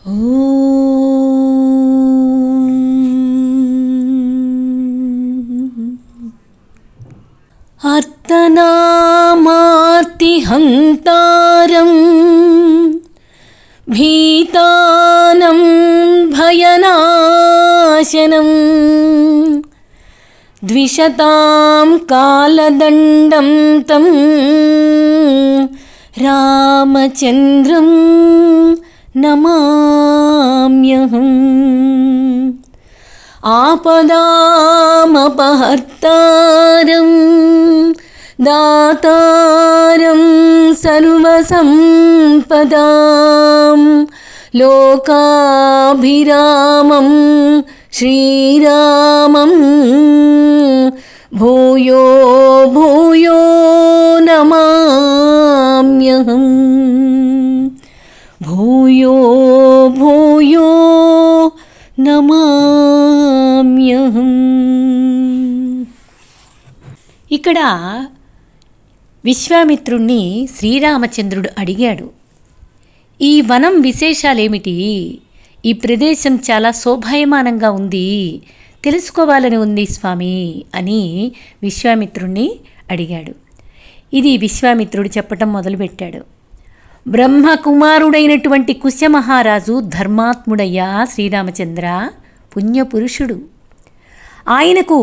అర్తనామార్తిహంతారం భీతానం భయనాశనం ద్విషతాం కాలదండం తం రామచంద్రం నమామ్యహం. ఆపదామపహర్తారం దాతారం సర్వసంపదాం లోకాభిరామం శ్రీరామం భూయో భూయో నమామ్యహం. భూయో భూయో నమామ్యహం. ఇక్కడ విశ్వామిత్రుణ్ణి శ్రీరామచంద్రుడు అడిగాడు, ఈ వనం విశేషాలేమిటి? ఈ ప్రదేశం చాలా శోభాయమానంగా ఉంది, తెలుసుకోవాలని ఉంది స్వామి అని విశ్వామిత్రుణ్ణి అడిగాడు. ఇది విశ్వామిత్రుడు చెప్పటం మొదలుపెట్టాడు. బ్రహ్మకుమారుడైనటువంటి కుశమహారాజు ధర్మాత్ముడయ్యా శ్రీరామచంద్ర, పుణ్యపురుషుడు. ఆయనకు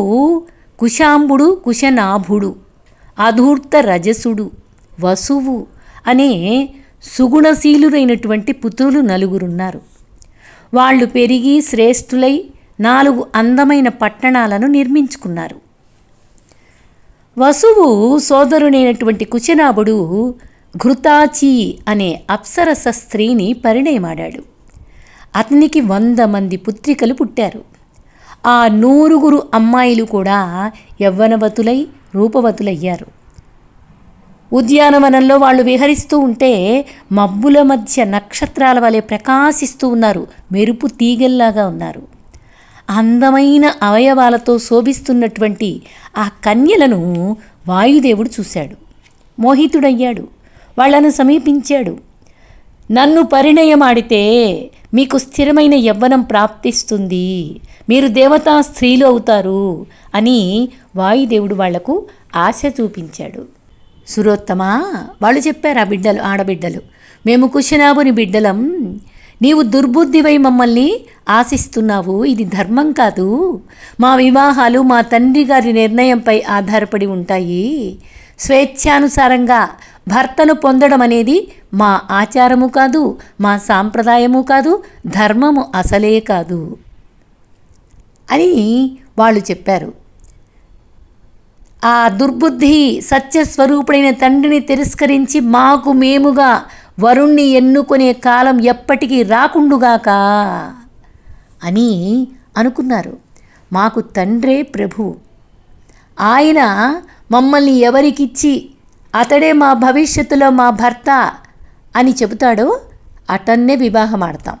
కుశాంబుడు, కుశనాభుడు, అధూర్త రజసుడు, వసువు అనే సుగుణశీలురైనటువంటి పుత్రులు 4 వాళ్ళు పెరిగి శ్రేష్ఠులై 4 అందమైన పట్టణాలను నిర్మించుకున్నారు. వసువు సోదరునైనటువంటి కుశనాభుడు ఘృతాచి అనే అప్సరస స్త్రీని పరిణయమాడాడు. అతనికి 100 మంది పుత్రికలు పుట్టారు. ఆ 100 అమ్మాయిలు కూడా యవ్వనవతులై రూపవతులయ్యారు. ఉద్యానవనంలో వాళ్ళు విహరిస్తూ ఉంటే మబ్బుల మధ్య నక్షత్రాల వలె ప్రకాశిస్తూ ఉన్నారు, మెరుపు తీగల్లాగా ఉన్నారు. అందమైన అవయవాలతో శోభిస్తున్నటువంటి ఆ కన్యలను వాయుదేవుడు చూశాడు, మోహితుడయ్యాడు. వాళ్లను సమీపించాడు. నన్ను పరిణయమాడితే మీకు స్థిరమైన యవ్వనం ప్రాప్తిస్తుంది, మీరు దేవతా స్త్రీలు అవుతారు అని వాయుదేవుడు వాళ్లకు ఆశ చూపించాడు. సురోత్తమా, వాళ్ళు చెప్పారు, ఆ బిడ్డలు, ఆడబిడ్డలు, మేము కుశనాభుని బిడ్డలం, నీవు దుర్బుద్ధివై మమ్మల్ని ఆశిస్తున్నావు, ఇది ధర్మం కాదు. మా వివాహాలు మా తండ్రి గారి నిర్ణయంపై ఆధారపడి ఉంటాయి. స్వేచ్ఛానుసారంగా భర్తను పొందడం అనేది మా ఆచారము కాదు, మా సాంప్రదాయము కాదు, ధర్మము అసలే కాదు అని వాళ్ళు చెప్పారు. ఆ దుర్బుద్ధి సత్యస్వరూపుడైన తండ్రిని తిరస్కరించి మాకు మేముగా వరుణ్ణి ఎన్నుకునే కాలం ఎప్పటికీ రాకుండుగాక అని అనుకున్నారు. మాకు తండ్రే ప్రభువు, ఆయన మమ్మల్ని ఎవరికిచ్చి అతడే మా భవిష్యత్తులో మా భర్త అని చెబుతాడో అతన్నే వివాహం ఆడతాం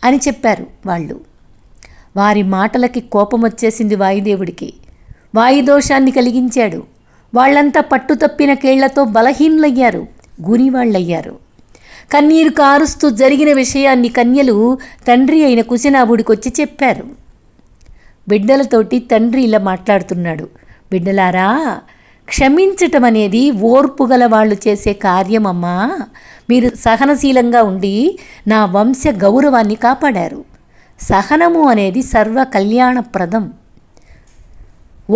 అని చెప్పారు వాళ్ళు. వారి మాటలకి కోపం వచ్చేసింది వాయుదేవుడికి. వాయుదోషాన్ని కలిగించాడు. వాళ్ళంతా పట్టుతప్పిన కేళ్లతో బలహీనులయ్యారు, గునివాళ్ళయ్యారు. కన్నీరు కారుస్తూ జరిగిన విషయాన్ని కన్యలు తండ్రి అయిన కుశనాభుడికి వచ్చి చెప్పారు. బిడ్డలతోటి తండ్రి ఇలా మాట్లాడుతున్నాడు, బిడ్డలారా, క్షమించటం అనేది ఓర్పు గల వాళ్ళు చేసే కార్యమమ్మా. మీరు సహనశీలంగా ఉండి నా వంశ గౌరవాన్ని కాపాడారు. సహనము అనేది సర్వ కళ్యాణప్రదం.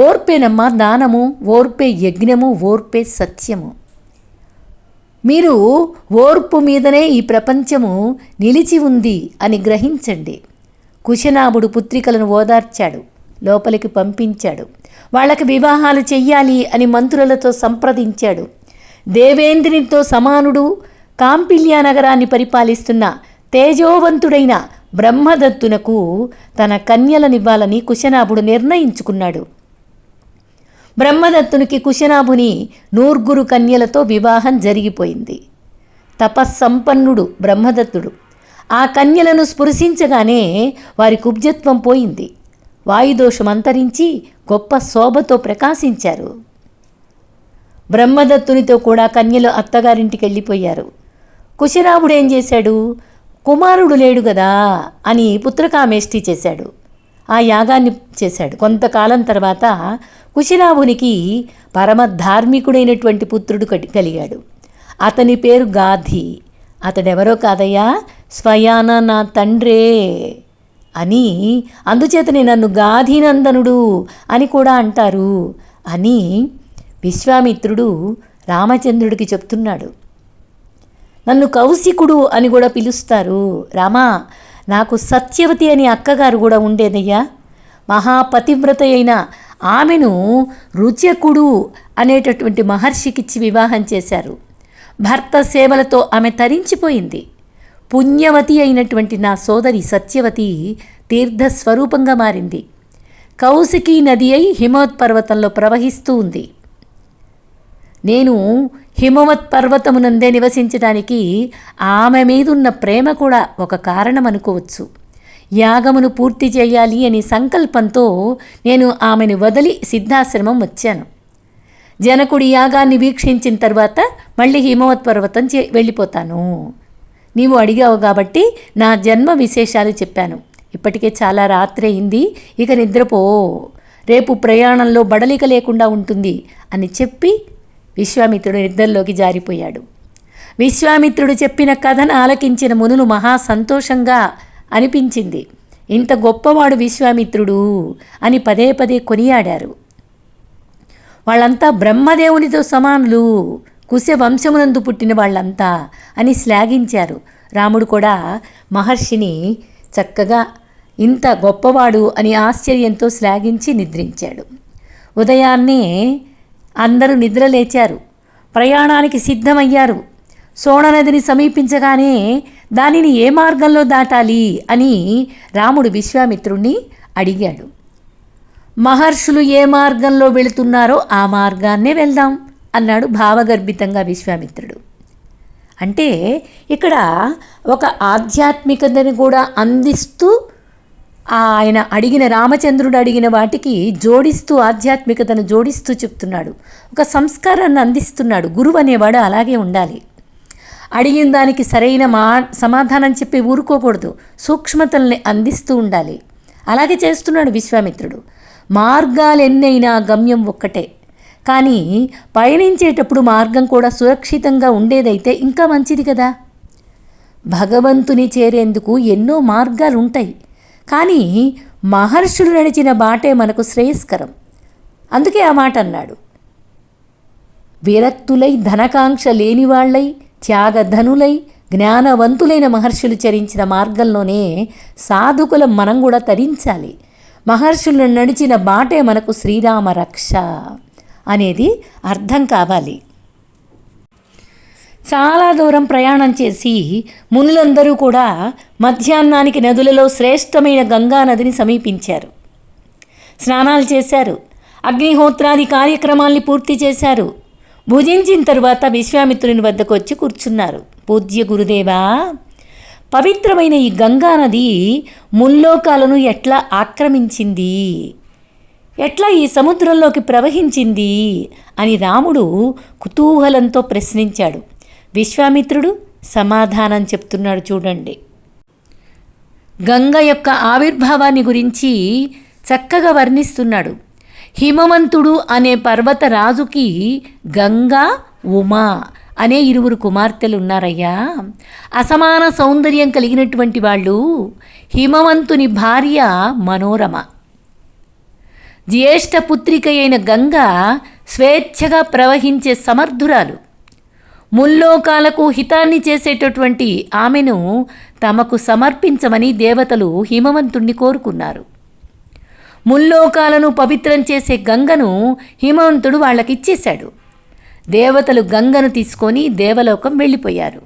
ఓర్పేనమ్మా దానము, ఓర్పే యజ్ఞము, ఓర్పే సత్యము. మీరు ఓర్పు మీదనే ఈ ప్రపంచము నిలిచి ఉంది అని గ్రహించండి. కుశనాభుడు పుత్రికలను ఓదార్చాడు, లోపలికి పంపించాడు. వాళ్ళకి వివాహాలు చెయ్యాలి అని మంత్రులతో సంప్రదించాడు. దేవేంద్రునితో సమానుడు కాంపిల్య నగరాన్ని పరిపాలిస్తున్న తేజోవంతుడైన బ్రహ్మదత్తునకు తన కన్యలనివ్వాలని కుశనాభుడు నిర్ణయించుకున్నాడు. బ్రహ్మదత్తునికి కుశనాభుని 100 కన్యలతో వివాహం జరిగిపోయింది. తపస్సంపన్నుడు బ్రహ్మదత్తుడు. ఆ కన్యలను స్పృశించగానే వారి కుబ్జత్వం పోయింది. వాయుదోషం అంతరించి గొప్ప శోభతో ప్రకాశించారు. బ్రహ్మదత్తునితో కూడా కన్యలు అత్తగారింటికి వెళ్ళిపోయారు. కుశనాభుడు ఏం చేశాడు? కుమారుడు లేడు కదా అని పుత్రకామేష్టి చేశాడు. ఆ యాగాన్ని చేశాడు. కొంతకాలం తర్వాత కుశినాభునికి పరమ ధార్మికుడైనటువంటి పుత్రుడు కలిగాడు. అతని పేరు గాధి. అతడెవరో కాదయ్యా, స్వయాన నా తండ్రే అని, అందుచేతనే నన్ను గాధినందనుడు అని కూడా అంటారు అని విశ్వామిత్రుడు రామచంద్రుడికి చెప్తున్నాడు. నన్ను కౌశికుడు అని కూడా పిలుస్తారు. రామా, నాకు సత్యవతి అని అక్కగారు కూడా ఉండేదయ్యా. మహాపతివ్రత అయిన ఆమెను రుచకుడు అనేటటువంటి మహర్షికిచ్చి వివాహం చేశారు. భర్త సేవలతో ఆమె తరించిపోయింది. పుణ్యవతి అయినటువంటి నా సోదరి సత్యవతి తీర్థస్వరూపంగా మారింది. కౌశికీ నది అయి హిమవత్ పర్వతంలో ప్రవహిస్తూ ఉంది. నేను హిమవత్ పర్వతమునందే నివసించడానికి ఆమె మీదున్న ప్రేమ కూడా ఒక కారణం అనుకోవచ్చు. యాగమును పూర్తి చేయాలి అని సంకల్పంతో నేను ఆమెను వదిలి సిద్ధాశ్రమం వచ్చాను. జనకుడి యాగాన్ని వీక్షించిన తర్వాత మళ్ళీ హిమవత్ పర్వతం వెళ్ళిపోతాను. నీవు అడిగావు కాబట్టి నా జన్మ విశేషాలు చెప్పాను. ఇప్పటికే చాలా రాత్రి అయింది, ఇక నిద్రపో, రేపు ప్రయాణంలో బడలిక లేకుండా ఉంటుంది అని చెప్పి విశ్వామిత్రుడు నిద్రలోకి జారిపోయాడు. విశ్వామిత్రుడు చెప్పిన కథను ఆలకించిన మునులు మహా సంతోషంగా అనిపించింది. ఇంత గొప్పవాడు విశ్వామిత్రుడు అని పదే పదే కొనియాడారు. వాళ్ళంతా బ్రహ్మదేవునితో సమానులు, కుశ వంశమునందు పుట్టిన వాళ్ళంతా అని శ్లాఘించారు. రాముడు కూడా మహర్షిని చక్కగా ఇంత గొప్పవాడు అని ఆశ్చర్యంతో శ్లాఘించి నిద్రించాడు. ఉదయాన్నే అందరూ నిద్రలేచారు, ప్రయాణానికి సిద్ధమయ్యారు. సోణనదిని సమీపించగానే దానిని ఏ మార్గంలో దాటాలి అని రాముడు విశ్వామిత్రుణ్ణి అడిగాడు. మహర్షులు ఏ మార్గంలో వెళుతున్నారో ఆ మార్గాన్నే వెళ్దాం అన్నాడు భావగర్భితంగా విశ్వామిత్రుడు. అంటే ఇక్కడ ఒక ఆధ్యాత్మికతని కూడా అందిస్తూ ఆయన అడిగిన, రామచంద్రుడు అడిగిన వాటికి జోడిస్తూ, ఆధ్యాత్మికతను జోడిస్తూ చెప్తున్నాడు. ఒక సంస్కారాన్ని అందిస్తున్నాడు. గురువు అనేవాడు అలాగే ఉండాలి. అడిగిన దానికి సరైన సమాధానం చెప్పి ఊరుకోకూడదు, సూక్ష్మతల్ని అందిస్తూ ఉండాలి. అలాగే చేస్తున్నాడు విశ్వామిత్రుడు. మార్గాలు ఎన్నైనా గమ్యం ఒక్కటే, కానీ పయనించేటప్పుడు మార్గం కూడా సురక్షితంగా ఉండేదైతే ఇంకా మంచిది కదా. భగవంతుని చేరేందుకు ఎన్నో మార్గాలు ఉంటాయి, కానీ మహర్షులు నడిచిన బాటే మనకు శ్రేయస్కరం. అందుకే ఆ మాట అన్నాడు. విరక్తులై, ధనకాంక్ష లేనివాళ్లై, త్యాగధనులై, జ్ఞానవంతులైన మహర్షులు చరించిన మార్గంలోనే సాధుకులం మనం కూడా తరించాలి. మహర్షులను నడిచిన బాటే మనకు శ్రీరామ రక్ష అనేది అర్థం కావాలి. చాలా దూరం ప్రయాణం చేసి మునులందరూ కూడా మధ్యాహ్నానికి నదులలో శ్రేష్టమైన గంగా నదిని సమీపించారు. స్నానాలు చేశారు, అగ్నిహోత్రాది కార్యక్రమాల్ని పూర్తి చేశారు. భుజించిన తరువాత విశ్వామిత్రుని వద్దకు వచ్చి కూర్చున్నారు. పూజ్య గురుదేవా, పవిత్రమైన ఈ గంగా నది ముల్లోకాలను ఎట్లా ఆక్రమించింది, ఎట్లా ఈ సముద్రంలోకి ప్రవహించింది అని రాముడు కుతూహలంతో ప్రశ్నించాడు. విశ్వామిత్రుడు సమాధానం చెప్తున్నాడు. చూడండి, గంగ యొక్క ఆవిర్భావాన్ని గురించి చక్కగా వర్ణిస్తున్నాడు. హిమవంతుడు అనే పర్వతరాజుకి గంగా, ఉమా అనే ఇరువురు కుమార్తెలు ఉన్నారయ్యా. అసమాన సౌందర్యం కలిగినటువంటి వాళ్ళు. హిమవంతుని భార్య మనోరమ. జ్యేష్ఠ పుత్రిక అయిన గంగ స్వేచ్ఛగా ప్రవహించే సమర్థురాలు. ముల్లోకాలకు హితాన్ని చేసేటటువంటి ఆమెను తమకు సమర్పించమని దేవతలు హిమవంతుణ్ణి కోరుకున్నారు. ముల్లోకాలను పవిత్రం చేసే గంగను హిమవంతుడు వాళ్ళకిచ్చేశాడు. దేవతలు గంగను తీసుకొని దేవలోకం వెళ్ళిపోయారు.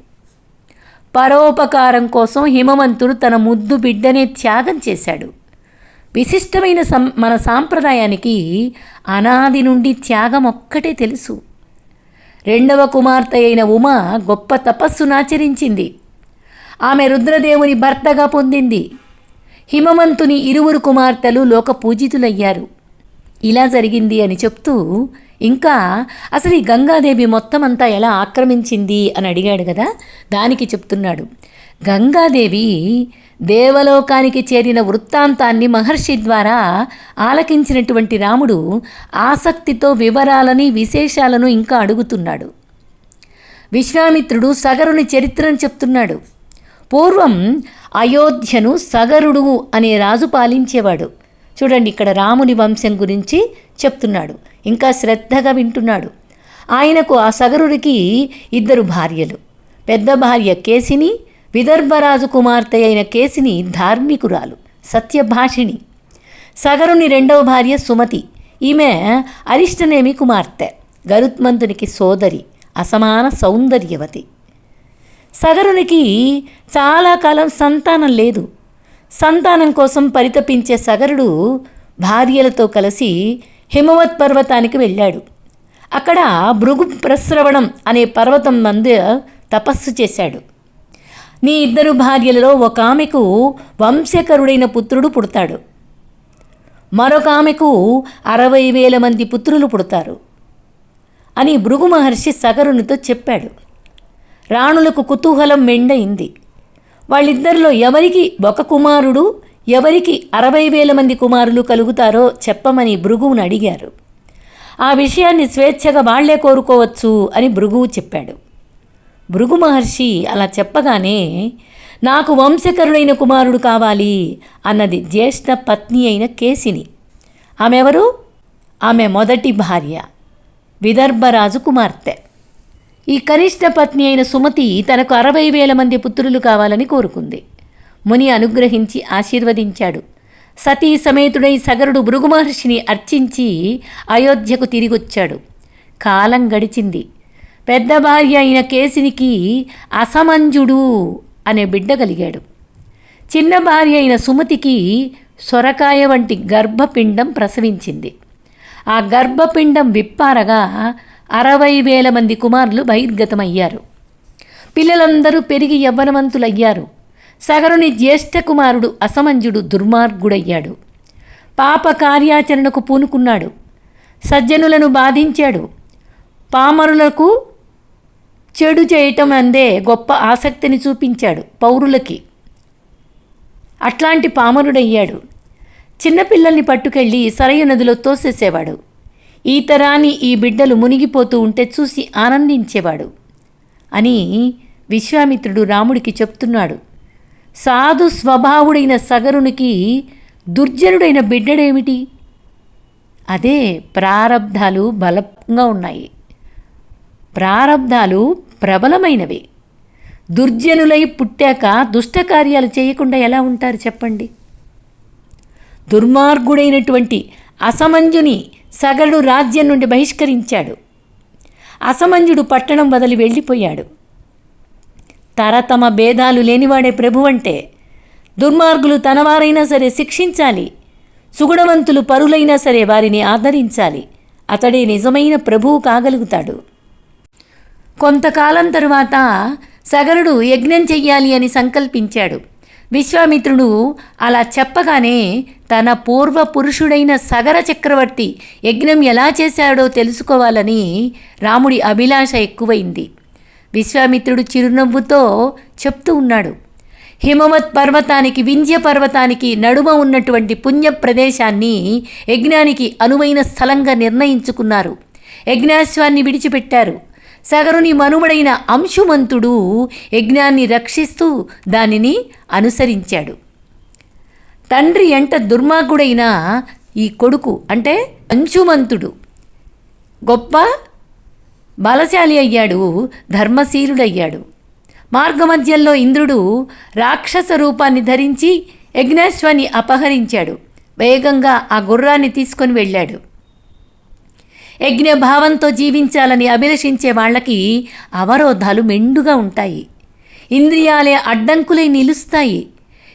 పరోపకారం కోసం హిమవంతుడు తన ముద్దు బిడ్డనే త్యాగం చేశాడు. విశిష్టమైన మన సాంప్రదాయానికి అనాది నుండి త్యాగం ఒక్కటే తెలుసు. రెండవ కుమార్తె అయిన ఉమ గొప్ప తపస్సునాచరించింది. ఆమె రుద్రదేవుని భర్తగా పొందింది. హిమవంతుని ఇరువురు కుమార్తెలు లోక పూజితులయ్యారు. ఇలా జరిగింది అని చెప్తూ ఇంకా అసలు ఈ గంగాదేవి మొత్తం అంతా ఎలా ఆక్రమించింది అని అడిగాడు కదా, దానికి చెప్తున్నాడు. గంగాదేవి దేవలోకానికి చేరిన వృత్తాంతాన్ని మహర్షి ద్వారా ఆలకించినటువంటి రాముడు ఆసక్తితో వివరాలని విశేషాలను ఇంకా అడుగుతున్నాడు. విశ్వామిత్రుడు సగరుని చరిత్రను చెప్తున్నాడు. పూర్వం అయోధ్యను సగరుడు అనే రాజు పాలించేవాడు. చూడండి, ఇక్కడ రాముని వంశం గురించి చెప్తున్నాడు. ఇంకా శ్రద్ధగా వింటున్నాడు. ఆయనకు ఆ సగరుడికి 2 భార్యలు. పెద్ద భార్య కేసిని, విదర్భరాజు కుమార్తె అయిన కేసిని ధార్మికురాలు, సత్యభాషిణి. సగరుని 2వ భార్య సుమతి. ఈమె అరిష్టనేమి కుమార్తె, గరుత్మంతునికి సోదరి, అసమాన సౌందర్యవతి. సగరునికి చాలా కాలం సంతానం లేదు. సంతానం కోసం పరితపించే సగరుడు భార్యలతో కలిసి హిమవత్ పర్వతానికి వెళ్ళాడు. అక్కడ భృగు ప్రస్రవణం అనే పర్వతం మధ్య తపస్సు చేశాడు. నీ 2 భార్యలలో ఒక ఆమెకు వంశకరుడైన పుత్రుడు పుడతాడు, మరొక ఆమెకు 60,000 మంది పుత్రులు పుడతారు అని భృగు మహర్షి సగరునితో చెప్పాడు. రాణులకు కుతూహలం మెండయింది. వాళ్ళిద్దరిలో ఎవరికి ఒక కుమారుడు, ఎవరికి 60,000 మంది కుమారులు కలుగుతారో చెప్పమని భృగువుని అడిగారు. ఆ విషయాన్ని స్వేచ్ఛగా వాళ్లే కోరుకోవచ్చు అని భృగువు చెప్పాడు. భృగు మహర్షి అలా చెప్పగానే నాకు వంశకరుడైన కుమారుడు కావాలి అన్నది జ్యేష్ఠ పత్ని అయిన కేసిని. ఆమెవరు? ఆమె మొదటి భార్య, విదర్భరాజు కుమార్తె. ఈ కనిష్ట పత్ని అయిన సుమతి తనకు 60,000 మంది పుత్రులు కావాలని కోరుకుంది. ముని అనుగ్రహించి ఆశీర్వదించాడు. సతీ సమేతుడై సగరుడు భృగు మహర్షిని అర్చించి అయోధ్యకు తిరిగొచ్చాడు. కాలం గడిచింది. పెద్ద భార్య అయిన కేసినికి అసమంజుడు అనే బిడ్డ కలిగాడు. చిన్న భార్య అయిన సుమతికి సొరకాయ వంటి గర్భపిండం ప్రసవించింది. ఆ గర్భపిండం విప్పారగా 60,000 మంది కుమారులు బహిర్గతమయ్యారు. పిల్లలందరూ పెరిగి యవ్వనవంతులయ్యారు. సగరుని జ్యేష్ఠ కుమారుడు అసమంజుడు దుర్మార్గుడయ్యాడు. పాప కార్యాచరణకు పూనుకున్నాడు. సజ్జనులను బాధించాడు. పామరులకు చెడు చేయటం అందే గొప్ప ఆసక్తిని చూపించాడు పౌరులకి. అట్లాంటి పామరుడయ్యాడు. చిన్నపిల్లల్ని పట్టుకెళ్ళి సరయు నదిలో తోసేసేవాడు. ఈతరాని ఈ బిడ్డలు మునిగిపోతూ ఉంటే చూసి ఆనందించేవాడు అని విశ్వామిత్రుడు రాముడికి చెప్తున్నాడు. సాధు స్వభావుడైన సగరునికి దుర్జనుడైన బిడ్డడేమిటి? అదే ప్రారబ్ధాలు బలంగా ఉన్నాయి. ప్రారబ్ధాలు ప్రబలమైనవి. దుర్జనులై పుట్టాక దుష్టకార్యాలు చేయకుండా ఎలా ఉంటారు చెప్పండి? దుర్మార్గుడైనటువంటి అసమంజుని సగరుడు రాజ్యం నుండి బహిష్కరించాడు. అసమంజుడు పట్టణం వదిలి వెళ్ళిపోయాడు. తరతమ భేదాలు లేనివాడే ప్రభువంటే. దుర్మార్గులు తనవారైనా సరే శిక్షించాలి. సుగుణవంతులు పరులైనా సరే వారిని ఆదరించాలి. అతడే నిజమైన ప్రభువు కాగలుగుతాడు. కొంతకాలం తరువాత సగరుడు యజ్ఞం చెయ్యాలి అని సంకల్పించాడు. విశ్వామిత్రుడు అలా చెప్పగానే తన పూర్వ పురుషుడైన సగర చక్రవర్తి యజ్ఞం ఎలా చేశాడో తెలుసుకోవాలని రాముడి అభిలాష ఎక్కువైంది. విశ్వామిత్రుడు చిరునవ్వుతో చెప్తూ ఉన్నాడు. హిమవత్ పర్వతానికి, వింధ్య పర్వతానికి నడుమ ఉన్నటువంటి పుణ్య ప్రదేశాన్ని యజ్ఞానికి అనువైన స్థలంగా నిర్ణయించుకున్నారు. యజ్ఞాశ్వాన్ని విడిచిపెట్టారు. సగరుని మనుమడైన అంశుమంతుడు యజ్ఞాన్ని రక్షిస్తూ దానిని అనుసరించాడు. తండ్రి ఎంట దుర్మార్గుడైన ఈ కొడుకు అంటే అంశుమంతుడు గొప్ప బలశాలి అయ్యాడు, ధర్మశీలుడయ్యాడు. మార్గమధ్యంలో ఇంద్రుడు రాక్షస రూపాన్ని ధరించి యజ్ఞాశ్వాన్ని అపహరించాడు. వేగంగా ఆ గుర్రాన్ని తీసుకొని వెళ్ళాడు. యజ్ఞభావంతో జీవించాలని అభిలషించే వాళ్ళకి అవరోధాలు మెండుగా ఉంటాయి. ఇంద్రియాలే అడ్డంకులై నిలుస్తాయి.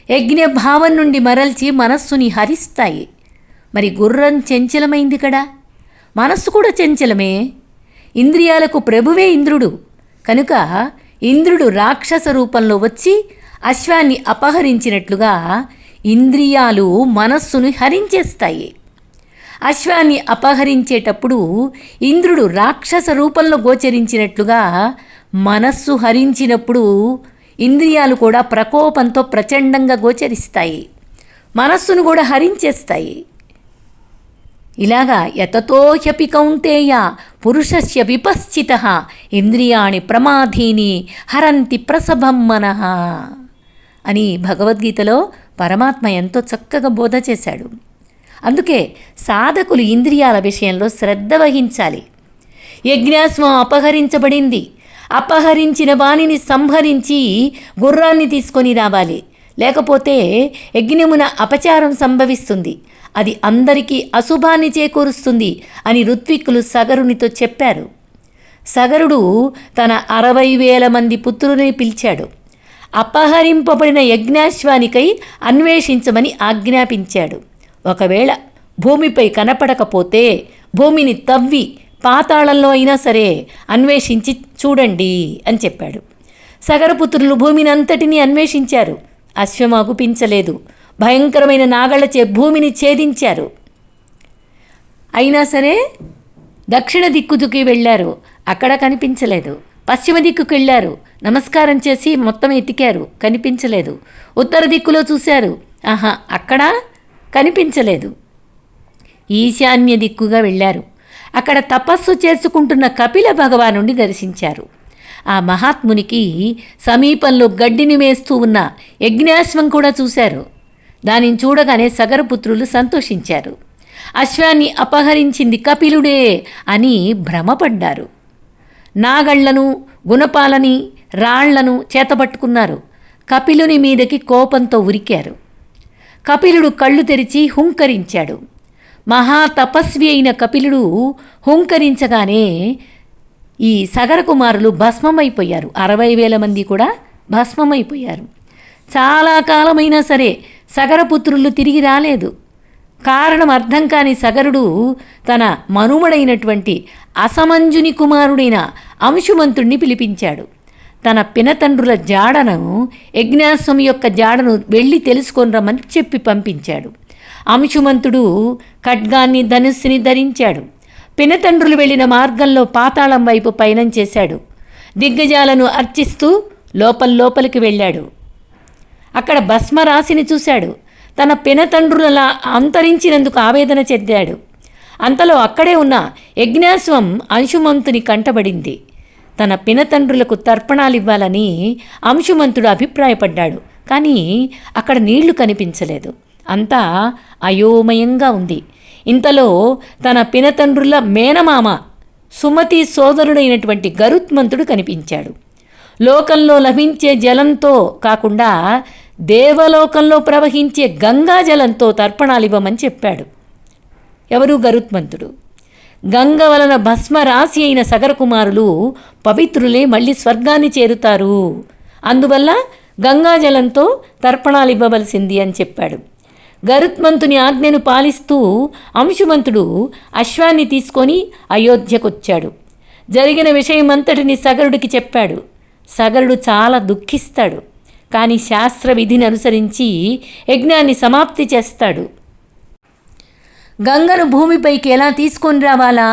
యజ్ఞభావం నుండి మరల్చి మనస్సుని హరిస్తాయి. మరి గుర్రం చంచలమైంది కదా, మనస్సు కూడా చంచలమే. ఇంద్రియాలకు ప్రభువే ఇంద్రుడు కనుక ఇంద్రుడు రాక్షస రూపంలో వచ్చి అశ్వాన్ని అపహరించినట్లుగా ఇంద్రియాలు మనస్సును హరించేస్తాయి. అశ్వాన్ని అపహరించేటప్పుడు ఇంద్రుడు రాక్షస రూపంలో గోచరించినట్లుగా మనస్సు హరించినప్పుడు ఇంద్రియాలు కూడా ప్రకోపంతో ప్రచండంగా గోచరిస్తాయి, మనస్సును కూడా హరించేస్తాయి. ఇలాగా యతతో హ్యపి కౌంతేయ పురుషస్య విపశ్చితః ఇంద్రియాణి ప్రమాధీని హరంతి ప్రసభం మనః అని భగవద్గీతలో పరమాత్మ ఎంతో చక్కగా బోధ చేశాడు. అందుకే సాధకులు ఇంద్రియాల విషయంలో శ్రద్ధ వహించాలి. యజ్ఞాశ్వం అపహరించబడింది, అపహరించిన వాణిని సంహరించి గుర్రాన్ని తీసుకొని రావాలి, లేకపోతే యజ్ఞమున అపచారం సంభవిస్తుంది, అది అందరికీ అశుభాన్ని చేకూరుస్తుంది అని ఋత్విక్కులు సగరునితో చెప్పారు. సగరుడు తన 60,000 మంది పుత్రుని పిలిచాడు. అపహరింపబడిన యజ్ఞాశ్వానికై అన్వేషించమని ఆజ్ఞాపించాడు. ఒకవేళ భూమిపై కనపడకపోతే భూమిని తవ్వి పాతాళంలో అయినా సరే అన్వేషించి చూడండి అని చెప్పాడు. సగరపుత్రులు భూమిని అంతటినీ అన్వేషించారు. అశ్వం అగుపించలేదు. భయంకరమైన నాగళ్లచే భూమిని ఛేదించారు. అయినా సరే దక్షిణ దిక్కుకి వెళ్ళారు, అక్కడ కనిపించలేదు. పశ్చిమ దిక్కుకు వెళ్ళారు, నమస్కారం చేసి మొత్తం ఎతికారు, కనిపించలేదు. ఉత్తర దిక్కులో చూశారు, అక్కడ కనిపించలేదు. ఈశాన్య దిక్కుగా వెళ్ళారు. అక్కడ తపస్సు చేసుకుంటున్న కపిల భగవానుడిని దర్శించారు. ఆ మహాత్మునికి సమీపంలో గడ్డిని మేస్తూ ఉన్న యజ్ఞాశ్వం కూడా చూశారు. దానిని చూడగానే సగరపుత్రులు సంతోషించారు. అశ్వాన్ని అపహరించింది కపిలుడే అని భ్రమపడ్డారు. నాగళ్లను, గుణపాలని, రాళ్లను చేతపట్టుకున్నారు. కపిలుని మీదకి కోపంతో ఉరికారు. కపిలుడు కళ్ళు తెరిచి హుంకరించాడు. మహాతపస్వి అయిన కపిలుడు హుంకరించగానే ఈ సగరకుమారులు భస్మమైపోయారు. 60,000 మంది కూడా భస్మమైపోయారు. చాలా కాలమైనా సరే సగరపుత్రులు తిరిగి రాలేదు. కారణం అర్థం కాని సగరుడు తన మనుమడైనటువంటి అసమంజుని కుమారుడైన అంశుమంతుణ్ణి పిలిపించాడు. తన పినతండ్రుల జాడను, యజ్ఞాశ్వం యొక్క జాడను వెళ్ళి తెలుసుకొని రమ్మని చెప్పి పంపించాడు. అంశుమంతుడు ఖడ్గాన్ని, ధనుస్సుని ధరించాడు. పినతండ్రులు వెళ్ళిన మార్గంలో పాతాళం వైపు పయనం చేశాడు. దిగ్గజాలను అర్చిస్తూ లోపలికి వెళ్ళాడు. అక్కడ భస్మరాశిని చూశాడు. తన పినతండ్రులలా అంతరించినందుకు ఆవేదన చెందాడు. అంతలో అక్కడే ఉన్న యజ్ఞాశ్వం అంశుమంతుని కంటబడింది. తన పినతండ్రులకు తర్పణాలు ఇవ్వాలని అంశుమంతుడు అభిప్రాయపడ్డాడు. కానీ అక్కడ నీళ్లు కనిపించలేదు. అంతా అయోమయంగా ఉంది. ఇంతలో తన పినతండ్రుల మేనమామ సుమతి సోదరుడైనటువంటి గరుత్మంతుడు కనిపించాడు. లోకంలో లభించే జలంతో కాకుండా దేవలోకంలో ప్రవహించే గంగా జలంతో తర్పణాలు ఇవ్వమని చెప్పాడు. ఎవరు? గరుత్మంతుడు. గంగ వలన భస్మరాశి అయిన సగరకుమారులు పవిత్రులే మళ్ళీ స్వర్గాన్ని చేరుతారు, అందువల్ల గంగాజలంతో తర్పణాలు ఇవ్వవలసింది అని చెప్పాడు. గరుత్మంతుని ఆజ్ఞను పాలిస్తూ అంశుమంతుడు అశ్వాన్ని తీసుకొని అయోధ్యకొచ్చాడు. జరిగిన విషయమంతటిని సగరుడికి చెప్పాడు. సగరుడు చాలా దుఃఖిస్తాడు. కానీ శాస్త్ర విధిని అనుసరించి యజ్ఞాన్ని సమాప్తి చేస్తాడు. గంగను భూమిపైకి ఎలా తీసుకొని రావాలా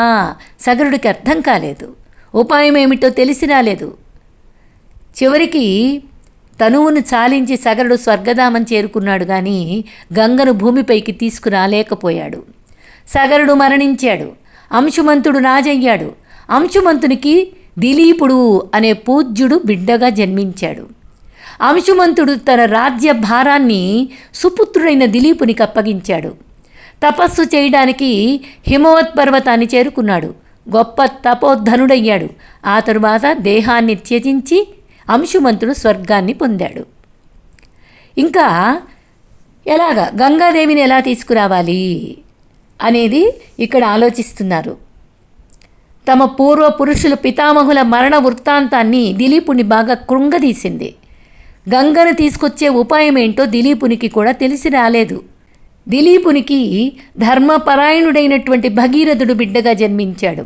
సగరుడికి అర్థం కాలేదు. ఉపాయం ఏమిటో తెలిసి రాలేదు. చివరికి తనువును చాలించి సగరుడు స్వర్గధామం చేరుకున్నాడు. కానీ గంగను భూమిపైకి తీసుకురాలేకపోయాడు. సగరుడు మరణించాడు. అంశుమంతుడు రాజయ్యాడు. అంశుమంతునికి దిలీపుడు అనే పూజ్యుడు బిడ్డగా జన్మించాడు. అంశుమంతుడు తన రాజ్య భారాన్ని సుపుత్రుడైన దిలీపునికి అప్పగించాడు. తపస్సు చేయడానికి హిమవత్ పర్వతాన్ని చేరుకున్నాడు. గొప్ప తపోధనుడయ్యాడు. ఆ తరువాత దేహాన్ని త్యజించి అంశుమంతుడు స్వర్గాన్ని పొందాడు. ఇంకా ఎలాగా గంగాదేవిని ఎలా తీసుకురావాలి అనేది ఇక్కడ ఆలోచిస్తున్నారు. తమ పూర్వ పురుషుల పితామహుల మరణ వృత్తాంతాన్ని దిలీపుని బాగా కృంగదీసింది. గంగను తీసుకొచ్చే ఉపాయం ఏంటో దిలీపునికి కూడా తెలిసి రాలేదు. దిలీపునికి ధర్మపరాయణుడైనటువంటి భగీరథుడు బిడ్డగా జన్మించాడు.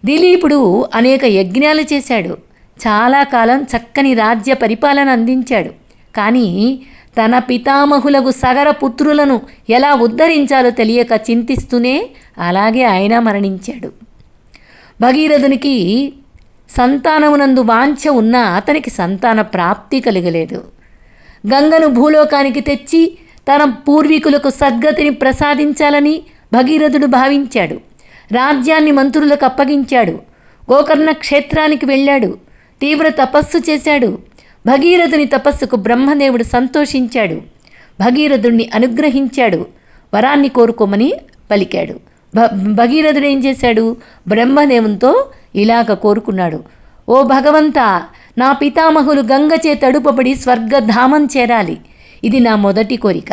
దిలీపుడు అనేక యజ్ఞాలు చేశాడు. చాలా కాలం చక్కని రాజ్య పరిపాలన అందించాడు. కానీ తన పితామహులకు సగర పుత్రులను ఎలా ఉద్ధరించాలో తెలియక చింతిస్తూనే అలాగే ఆయన మరణించాడు. భగీరథునికి సంతానమునందు వాంఛ ఉన్నా అతనికి సంతాన ప్రాప్తి కలగలేదు. గంగను భూలోకానికి తెచ్చి తన పూర్వీకులకు సద్గతిని ప్రసాదించాలని భగీరథుడు భావించాడు. రాజ్యాన్ని మంత్రులకు అప్పగించాడు. గోకర్ణ క్షేత్రానికి వెళ్ళాడు. తీవ్ర తపస్సు చేశాడు. భగీరథుని తపస్సుకు బ్రహ్మదేవుడు సంతోషించాడు. భగీరథుడిని అనుగ్రహించాడు. వరాన్ని కోరుకోమని పలికాడు. భగీరథుడు ఏం చేశాడు? బ్రహ్మదేవునితో ఇలాగ కోరుకున్నాడు. ఓ భగవంతా, నా పితామహులు గంగచే తడుపబడి స్వర్గధామం చేరాలి. ఇది నా మొదటి కోరిక.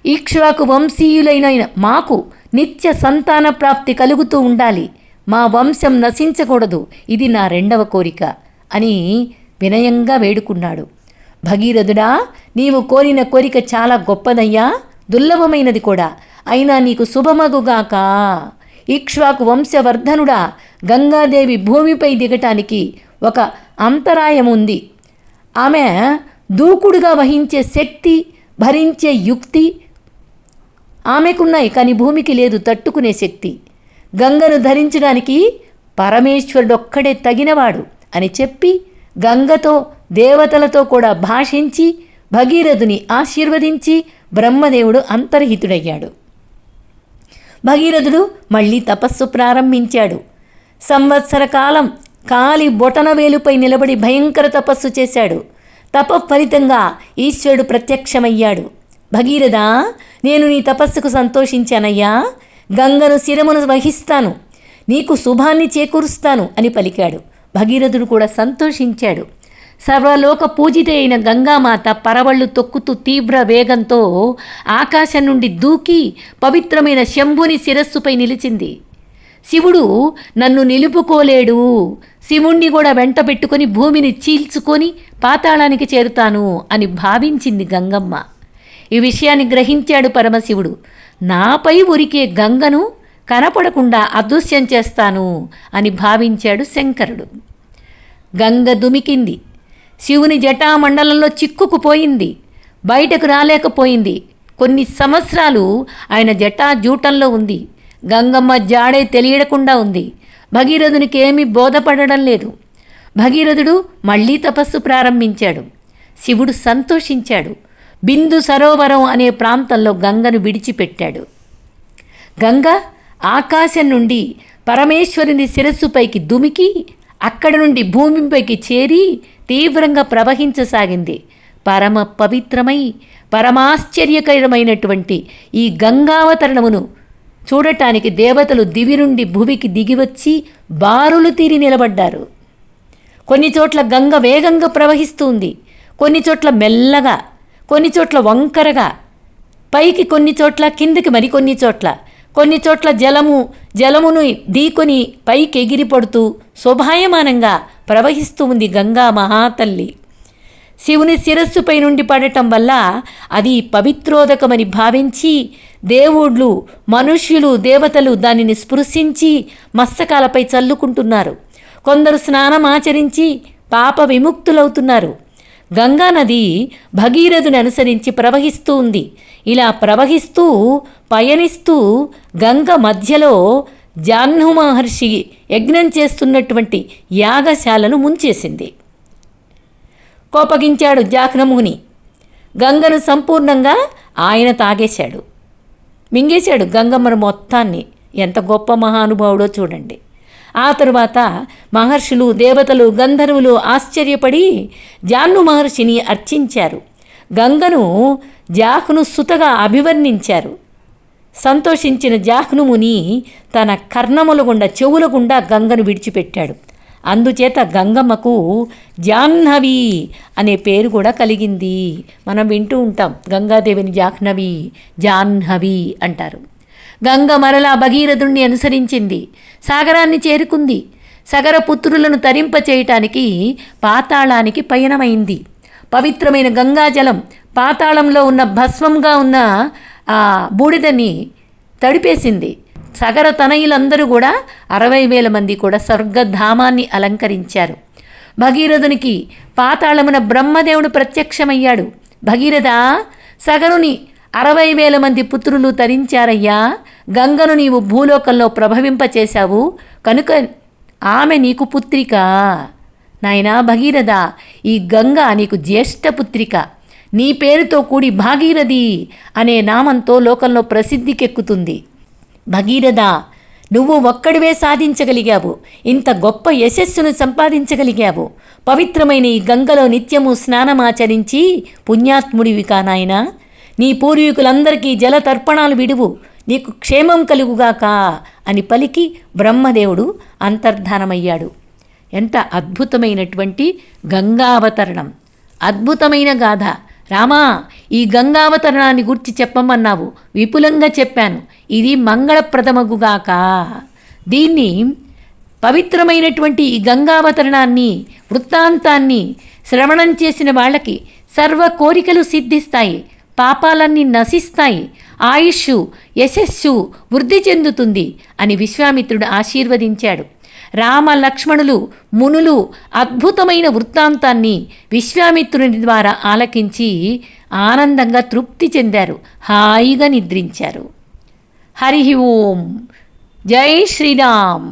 ఇక్ష్వాకు వంశీయులైన మాకు నిత్య సంతాన ప్రాప్తి కలుగుతూ ఉండాలి. మా వంశం నశించకూడదు. ఇది నా రెండవ కోరిక అని వినయంగా వేడుకున్నాడు. భగీరథుడా, నీవు కోరిన కోరిక చాలా గొప్పదయ్యా, దుర్లభమైనది కూడా. అయినా నీకు శుభమగుగాక. ఇక్ష్వాకు వంశవర్ధనుడా, గంగాదేవి భూమిపై దిగటానికి ఒక అంతరాయం ఉంది. ఆమె దూకుడుగా వహించే శక్తి, భరించే యుక్తి ఆమెకున్నాయి, కానీ భూమికి లేదు తట్టుకునే శక్తి. గంగను ధరించడానికి పరమేశ్వరుడొక్కడే తగినవాడు అని చెప్పి గంగతో దేవతలతో కూడా భాషించి భగీరథుని ఆశీర్వదించి బ్రహ్మదేవుడు అంతర్హితుడయ్యాడు. భగీరథుడు మళ్ళీ తపస్సు ప్రారంభించాడు. సంవత్సర కాలం కాలి బొటనవేలుపై నిలబడి భయంకర తపస్సు చేశాడు. తపఫలితంగా ఈశ్వరుడు ప్రత్యక్షమయ్యాడు. భగీరథ, నేను నీ తపస్సుకు సంతోషించానయ్యా. గంగను శిరమును వహిస్తాను, నీకు శుభాన్ని చేకూరుస్తాను అని పలికాడు. భగీరథుడు కూడా సంతోషించాడు. సర్వలోక పూజిత అయిన గంగామాత పరవళ్ళు తొక్కుతూ తీవ్ర వేగంతో ఆకాశం నుండి దూకి పవిత్రమైన శంభుని శిరస్సుపై నిలిచింది. శివుడు నన్ను నిలుపుకోలేడు, శివుణ్ణి కూడా వెంట పెట్టుకొని భూమిని చీల్చుకొని పాతాళానికి చేరుతాను అని భావించింది గంగమ్మ. ఈ విషయాన్ని గ్రహించాడు పరమశివుడు. నాపై ఉరికే గంగను కనపడకుండా అదృశ్యం చేస్తాను అని భావించాడు శంకరుడు. గంగ దుమికింది. శివుని జటామండలంలో చిక్కుకుపోయింది. బయటకు రాలేకపోయింది. కొన్ని సంవత్సరాలు ఆయన జటాజూటంలో ఉంది. గంగమ్మ జాడే తెలియకుండా ఉంది. భగీరథునికి ఏమీ బోధపడడం లేదు. భగీరథుడు మళ్ళీ తపస్సు ప్రారంభించాడు. శివుడు సంతోషించాడు. బిందు సరోవరం అనే ప్రాంతంలో గంగను విడిచిపెట్టాడు. గంగ ఆకాశం నుండి పరమేశ్వరుని శిరస్సుపైకి దుమికి అక్కడ నుండి భూమిపైకి చేరి తీవ్రంగా ప్రవహించసాగింది. పరమ పవిత్రమై పరమాశ్చర్యకరమైనటువంటి ఈ గంగావతరణమును చూడటానికి దేవతలు దివి నుండి భువికి దిగివచ్చి బారులు తీరి నిలబడ్డారు. కొన్ని చోట్ల గంగ వేగంగా ప్రవహిస్తుంది, కొన్ని చోట్ల మెల్లగా, కొన్ని చోట్ల వంకరగా, పైకి కొన్ని చోట్ల, కిందకి మరికొన్ని చోట్ల, కొన్ని చోట్ల జలమును ఢీకొని పైకి ఎగిరిపడుతూ శోభాయమానంగా ప్రవహిస్తూ ఉంది గంగా మహాతల్లి. శివుని శిరస్సుపై నుండి పడటం వల్ల అది పవిత్రోదకమని భావించి దేవుళ్ళు, మనుష్యులు, దేవతలు దానిని స్పృశించి మస్తకాలపై చల్లుకుంటున్నారు. కొందరు స్నానం ఆచరించి పాప విముక్తులవుతున్నారు. గంగానది భగీరథుని అనుసరించి ప్రవహిస్తూ ఉంది. ఇలా ప్రవహిస్తూ పయనిస్తూ గంగ మధ్యలో జాహ్ను మహర్షి యజ్ఞం చేస్తున్నటువంటి యాగశాలను ముంచేసింది. కోపగించాడు జాహ్నముని. గంగను సంపూర్ణంగా ఆయన తాగేశాడు, మింగేశాడు గంగమ్మను మొత్తాన్ని. ఎంత గొప్ప మహానుభావుడో చూడండి. ఆ తరువాత మహర్షులు, దేవతలు, గంధర్వులు ఆశ్చర్యపడి జాహ్ను మహర్షిని అర్చించారు. గంగను జాహ్ను సుతగా అభివర్ణించారు. సంతోషించిన జాహ్నుముని తన కర్ణముల గుండా, చెవుల గుండా గంగను విడిచిపెట్టాడు. అందుచేత గంగమ్మకు జాహ్నవి అనే పేరు కూడా కలిగింది. మనం వింటూ ఉంటాం గంగాదేవిని జాహ్నవి, జాహ్నవి అంటారు. గంగ మరలా భగీరథుణ్ణి అనుసరించింది, సాగరాన్ని చేరుకుంది. సగరపుత్రులను తరింపచేయటానికి పాతాళానికి పయనమైంది. పవిత్రమైన గంగాజలం పాతాళంలో ఉన్న భస్మంగా ఉన్న ఆ బూడిదని తడిపేసింది. సగర తనయులందరూ కూడా 60,000 మంది కూడా స్వర్గధామాన్ని అలంకరించారు. భగీరథునికి పాతాళమున బ్రహ్మదేవుడు ప్రత్యక్షమయ్యాడు. భగీరథ, సగరుని 60,000 మంది పుత్రులు తరించారయ్యా. గంగను నీవు భూలోకంలో ప్రభవింపచేశావు కనుక ఆమె నీకు పుత్రిక. నాయనా భగీరథ, ఈ గంగ నీకు జ్యేష్ఠ పుత్రిక. నీ పేరుతో కూడి భాగీరథి అనే నామంతో లోకంలో ప్రసిద్ధికెక్కుతుంది. భగీరథ, నువ్వు ఒక్కడివే సాధించగలిగావు. ఇంత గొప్ప యశస్సును సంపాదించగలిగావు. పవిత్రమైన ఈ గంగలో నిత్యము స్నానమాచరించి పుణ్యాత్ముడివి కానాయనా. నీ పూర్వీకులందరికీ జలతర్పణాలు విడువు, నీకు క్షేమం కలుగుగాక అని పలికి బ్రహ్మదేవుడు అంతర్ధానమయ్యాడు. ఎంత అద్భుతమైనటువంటి గంగావతరణం! అద్భుతమైన గాథ. రామా, ఈ గంగావతరణాన్ని గురించి చెప్పమన్నావు, విపులంగా చెప్పాను. ఇది మంగళప్రదమగుగాక. దీన్ని పవిత్రమైనటువంటి ఈ గంగావతరణాన్ని, వృత్తాంతాన్ని శ్రవణం చేసిన వాళ్ళకి సర్వ కోరికలు సిద్ధిస్తాయి, పాపాలన్నీ నశిస్తాయి, ఆయుష్ యశస్సు వృద్ధి చెందుతుంది అని విశ్వామిత్రుడు ఆశీర్వదించాడు. రామ లక్ష్మణులు మునులు అద్భుతమైన వృత్తాంతాన్ని విశ్వామిత్రుని ద్వారా ఆలకించి ఆనందంగా తృప్తి చెందారు, హాయిగా నిద్రించారు. హరి ఓం. జై శ్రీరామ్.